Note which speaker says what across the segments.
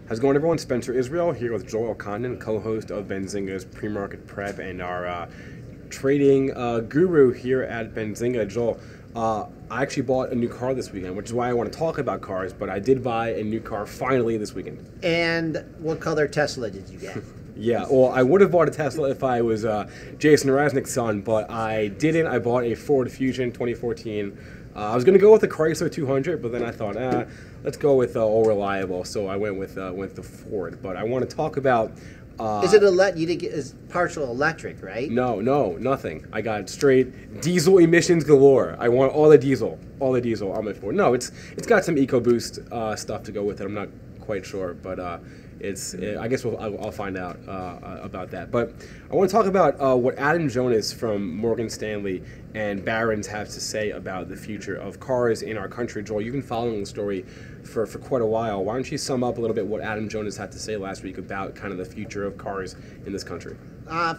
Speaker 1: How's it going, everyone? Spencer Israel here with Joel Condon, co-host of Benzinga's Pre-Market Prep and our trading guru here at Benzinga. Joel, I actually bought a new car this weekend, which is why I want to talk about cars, but I did buy a new car finally this weekend.
Speaker 2: And what color Tesla did you get?
Speaker 1: Yeah, well, I would have bought a Tesla if I was Jason Raznick's son, but I didn't. I bought a Ford Fusion 2014. I was going to go with the Chrysler 200, but then I thought, let's go with all reliable. So I went with the Ford. But I want to talk about.
Speaker 2: Is it you did get is partial electric, right?
Speaker 1: No, nothing. I got straight diesel emissions galore. I want all the diesel on my Ford. No, it's got some EcoBoost stuff to go with it. I'm not quite sure, but I guess I'll find out about that. But I want to talk about what Adam Jonas from Morgan Stanley and Barron's have to say about the future of cars in our country. Joel, you've been following the story for quite a while. Why don't you sum up a little bit what Adam Jonas had to say last week about kind of the future of cars in this country?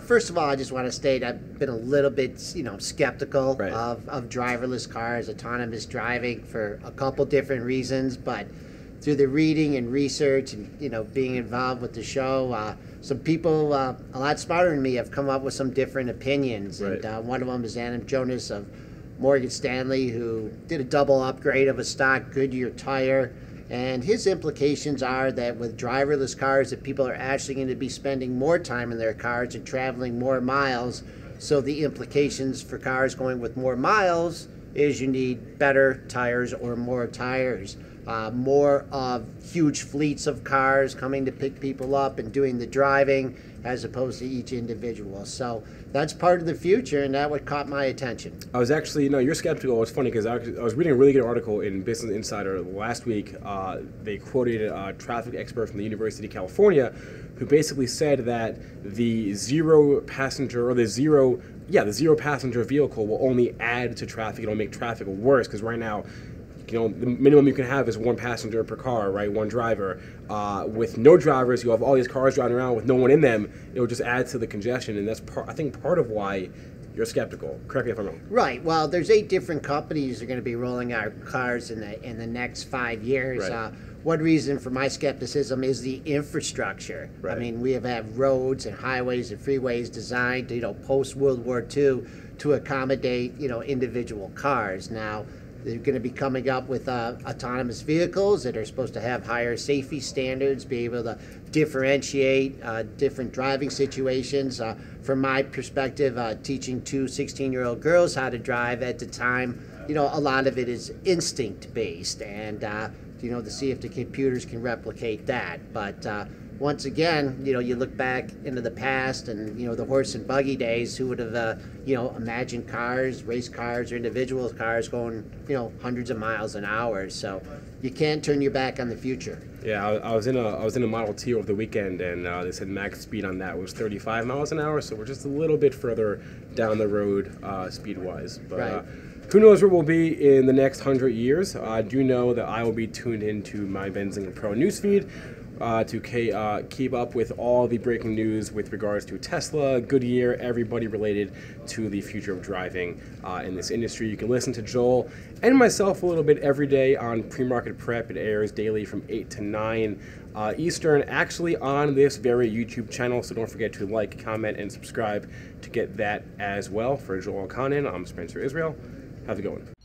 Speaker 2: First of all, I just want to state I've been a little bit, skeptical
Speaker 1: Right.
Speaker 2: of driverless cars, autonomous driving for a couple different reasons, but through the reading and research and being involved with the show, some people a lot smarter than me have come up with some different opinions.
Speaker 1: Right.
Speaker 2: And one of them is Adam Jonas of Morgan Stanley, who did a double upgrade of a stock Goodyear Tire. And his implications are that with driverless cars, that people are actually going to be spending more time in their cars and traveling more miles. So the implications for cars going with more miles is you need better tires or more tires. More of huge fleets of cars coming to pick people up and doing the driving as opposed to each individual. So that's part of the future, and that what caught my attention.
Speaker 1: I was actually, you're skeptical. It's funny because I was reading a really good article in Business Insider last week. They quoted a traffic expert from the University of California who basically said that the zero passenger vehicle will only add to traffic. It'll make traffic worse because right now, the minimum you can have is one passenger per car, right? One driver. With no drivers, you have all these cars driving around with no one in them. It will just add to the congestion, and that's I think part of why you're skeptical. Correct me if I'm wrong.
Speaker 2: Right. Well, there's 8 different companies that are going to be rolling out cars in the next 5 years.
Speaker 1: Right.
Speaker 2: One reason for my skepticism is the infrastructure.
Speaker 1: Right.
Speaker 2: I mean, we have roads and highways and freeways designed, post World War II to accommodate, individual cars. Now, they're going to be coming up with autonomous vehicles that are supposed to have higher safety standards, be able to differentiate different driving situations. From my perspective, teaching 2 16-year-old girls how to drive at the time, a lot of it is instinct-based, and to see if the computers can replicate that. But once again, you look back into the past and, the horse and buggy days, who would have, imagined cars, race cars, or individual cars going, hundreds of miles an hour. So you can't turn your back on the future.
Speaker 1: Yeah, I was in a Model T over the weekend, and they said max speed on that was 35 miles an hour, so we're just a little bit further down the road speed-wise. But
Speaker 2: Right.
Speaker 1: Who knows where we'll be in the next 100 years. I do know that I will be tuned into my Benzinga Pro newsfeed to keep up with all the breaking news with regards to Tesla, Goodyear, everybody related to the future of driving in this industry. You can listen to Joel and myself a little bit every day on Pre-Market Prep. It airs daily from 8 to 9 Eastern, actually on this very YouTube channel, so don't forget to like, comment, and subscribe to get that as well. For Joel Condon, I'm Spencer Israel. Have a good one.